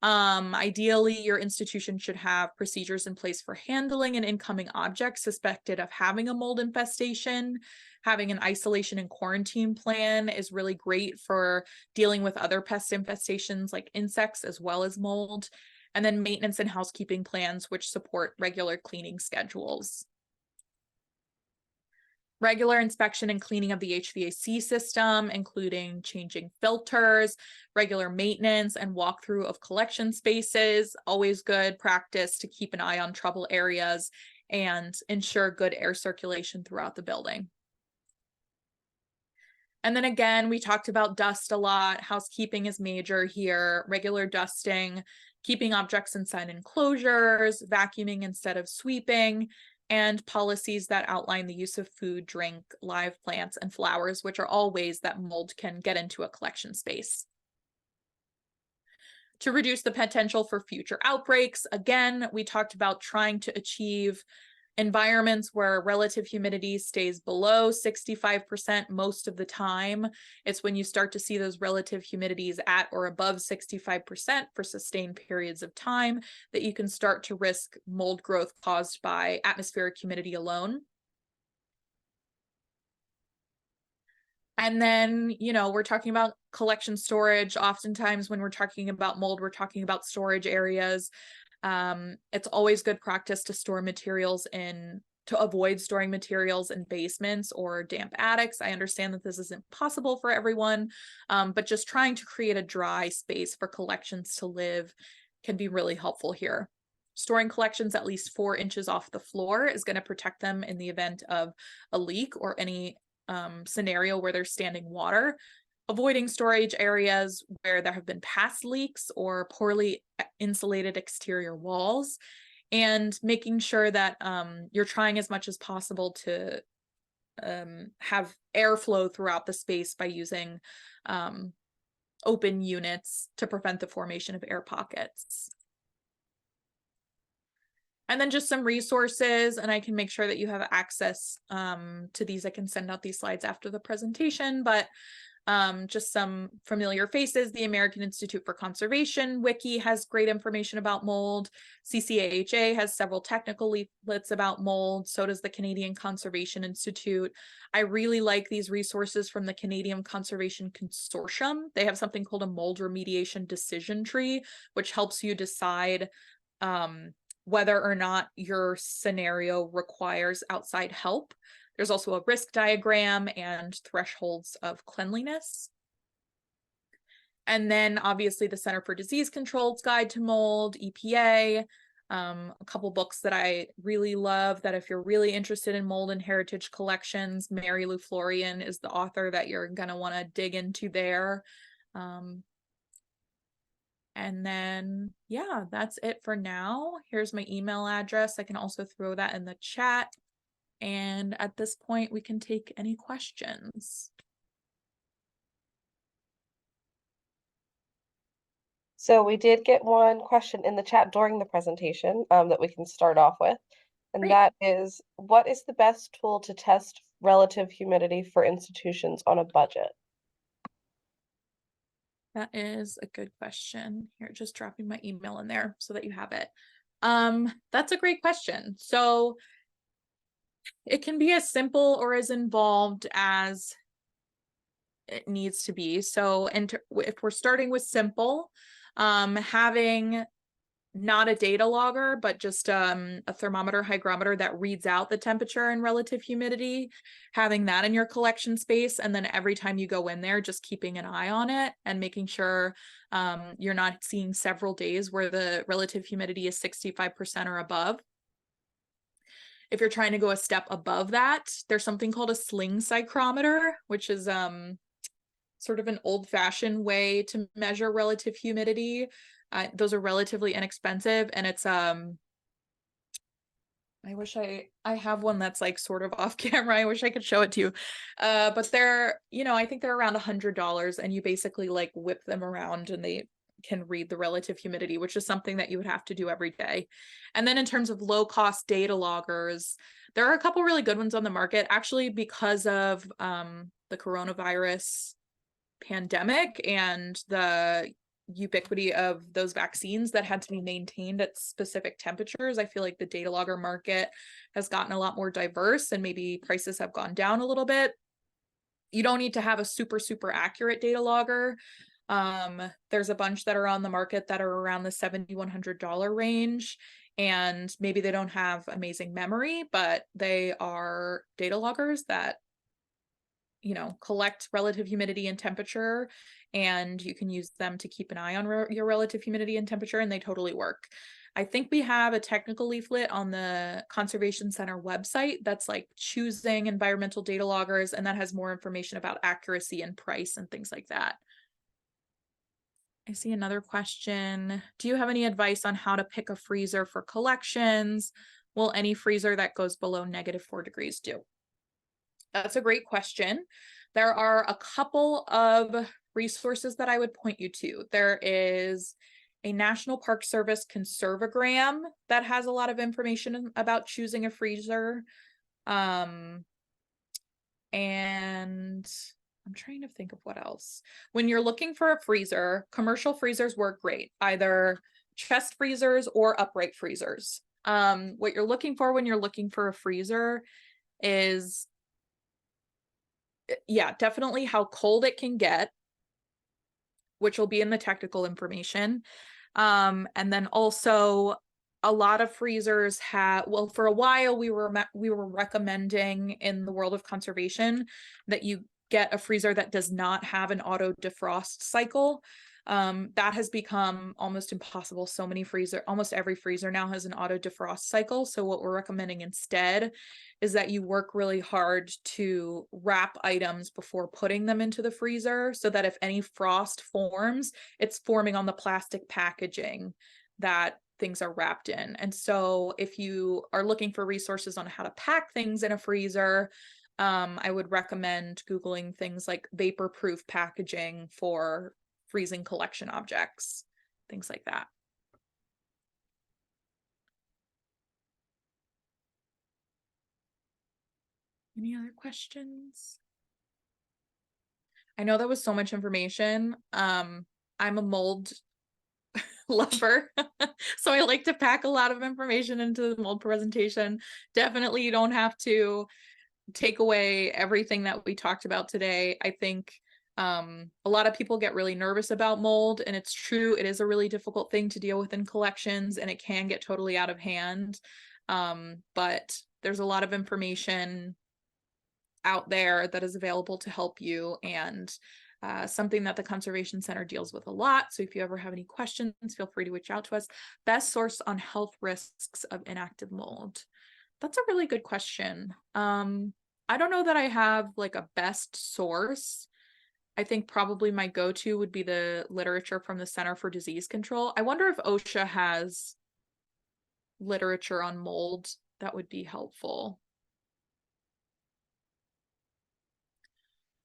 Ideally, your institution should have procedures in place for handling an incoming object suspected of having a mold infestation. Having an isolation and quarantine plan is really great for dealing with other pest infestations like insects as well as mold. And then maintenance and housekeeping plans, which support regular cleaning schedules. Regular inspection and cleaning of the HVAC system, including changing filters, regular maintenance, and walkthrough of collection spaces. Always good practice to keep an eye on trouble areas and ensure good air circulation throughout the building. And then again, we talked about dust a lot. Housekeeping is major here. Regular dusting keeping objects inside enclosures, vacuuming instead of sweeping, and policies that outline the use of food, drink, live plants, and flowers, which are all ways that mold can get into a collection space. To reduce the potential for future outbreaks, again, we talked about trying to achieve environments where relative humidity stays below 65% most of the time. It's when you start to see those relative humidities at or above 65% for sustained periods of time that you can start to risk mold growth caused by atmospheric humidity alone. And then, we're talking about collection storage. Oftentimes when we're talking about mold, we're talking about storage areas. It's always good practice to store materials to avoid storing materials in basements or damp attics. I understand that this isn't possible for everyone, but just trying to create a dry space for collections to live can be really helpful here. Storing collections at least 4 inches off the floor is going to protect them in the event of a leak or any scenario where there's standing water. Avoiding storage areas where there have been past leaks or poorly insulated exterior walls, and making sure that you're trying as much as possible to have airflow throughout the space by using open units to prevent the formation of air pockets. And then just some resources, and I can make sure that you have access to these. I can send out these slides after the presentation, but just some familiar faces. The American Institute for Conservation Wiki has great information about mold. CCAHA has several technical leaflets about mold. So does the Canadian Conservation Institute. I really like these resources from the Canadian Conservation Consortium. They have something called a mold remediation decision tree, which helps you decide whether or not your scenario requires outside help. There's also a risk diagram and thresholds of cleanliness. And then obviously the Center for Disease Control's Guide to Mold, EPA, a couple books that I really love that if you're really interested in mold and heritage collections, Mary Lou Florian is the author that you're gonna wanna dig into there. And then, yeah, that's it for now. Here's my email address. I can also throw that in the chat. And at this point, we can take any questions. So we did get one question in the chat during the presentation that we can start off with. And Great. that is, what is the best tool to test relative humidity for institutions on a budget? That is a good question. Here, just dropping my email in there so that you have it. That's a great question. So it can be as simple or as involved as it needs to be. So if we're starting with simple, having not a data logger, but just a thermometer, hygrometer that reads out the temperature and relative humidity, having that in your collection space. And then every time you go in there, just keeping an eye on it and making sure you're not seeing several days where the relative humidity is 65% or above. If you're trying to go a step above that, there's something called a sling psychrometer, which is sort of an old-fashioned way to measure relative humidity. Those are relatively inexpensive, and it's I wish I have one that's like sort of off camera. I wish I could show it to you. But they're, I think they're around $100, and you basically like whip them around and they can read the relative humidity, which is something that you would have to do every day. And then in terms of low-cost data loggers, there are a couple really good ones on the market, actually, because of the coronavirus pandemic and the ubiquity of those vaccines that had to be maintained at specific temperatures. I feel like the data logger market has gotten a lot more diverse and maybe prices have gone down a little bit. You don't need to have a super accurate data logger. There's a bunch that are on the market that are around the $7,100 range, and maybe they don't have amazing memory, but they are data loggers that collect relative humidity and temperature, and you can use them to keep an eye on your relative humidity and temperature, and they totally work. I think we have a technical leaflet on the Conservation Center website that's like choosing environmental data loggers, and that has more information about accuracy and price and things like that. I see another question. Do you have any advice on how to pick a freezer for collections? Will any freezer that goes below -4 degrees do? That's a great question. There are a couple of resources that I would point you to. There is a National Park Service conservagram that has a lot of information about choosing a freezer. And I'm trying to think of what else. When you're looking for a freezer, commercial freezers work great, either chest freezers or upright freezers. What you're looking for when you're looking for a freezer is, yeah, definitely how cold it can get, which will be in the technical information. And then also a lot of freezers have, well, for a while we were recommending in the world of conservation that you get a freezer that does not have an auto defrost cycle. That has become almost impossible. So many almost every freezer now has an auto defrost cycle. So what we're recommending instead is that you work really hard to wrap items before putting them into the freezer, so that if any frost forms, it's forming on the plastic packaging that things are wrapped in. And so if you are looking for resources on how to pack things in a freezer, I would recommend Googling things like vapor-proof packaging for freezing collection objects, things like that. Any other questions? I know that was so much information. I'm a mold lover, so I like to pack a lot of information into the mold presentation. Definitely, you don't have to take away everything that we talked about today. I think a lot of people get really nervous about mold, and it's true, it is a really difficult thing to deal with in collections, and it can get totally out of hand. But there's a lot of information out there that is available to help you, and something that the Conservation Center deals with a lot. So if you ever have any questions, feel free to reach out to us. Best source on health risks of inactive mold. That's a really good question. I don't know that I have like a best source. I think probably my go-to would be the literature from the Center for Disease Control. I wonder if OSHA has literature on mold that would be helpful.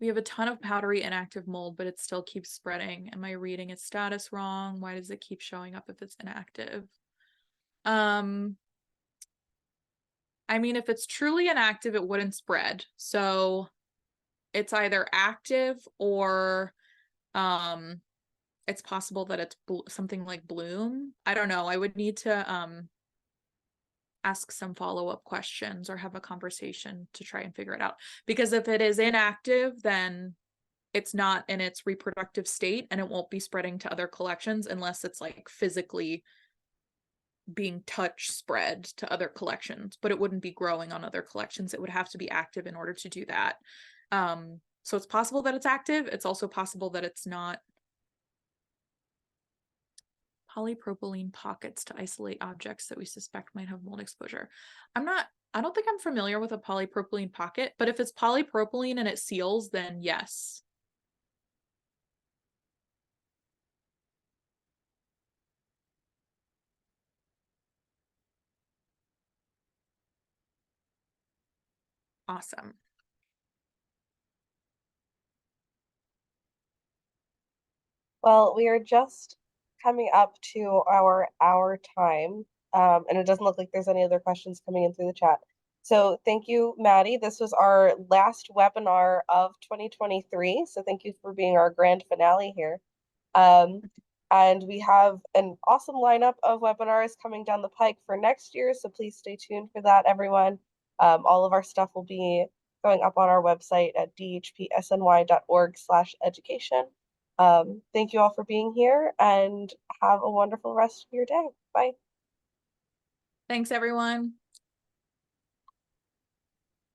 We have a ton of powdery inactive mold, but it still keeps spreading. Am I reading its status wrong? Why does it keep showing up if it's inactive? I mean, if it's truly inactive, it wouldn't spread. So it's either active or it's possible that it's something like bloom. I don't know. I would need to ask some follow-up questions or have a conversation to try and figure it out. Because if it is inactive, then it's not in its reproductive state, and it won't be spreading to other collections unless it's like physically being spread to other collections, but it wouldn't be growing on other collections. It would have to be active in order to do that. So it's possible that it's active. It's also possible that it's not. Polypropylene pockets to isolate objects that we suspect might have mold exposure. I don't think I'm familiar with a polypropylene pocket, but if it's polypropylene and it seals, then yes. Awesome. Well, we are just coming up to our hour time, and it doesn't look like there's any other questions coming in through the chat. So thank you, Maddie. This was our last webinar of 2023. So thank you for being our grand finale here. And we have an awesome lineup of webinars coming down the pike for next year. So please stay tuned for that, everyone. All of our stuff will be going up on our website at dhpsny.org/education. Thank you all for being here, and have a wonderful rest of your day. Bye. Thanks, everyone.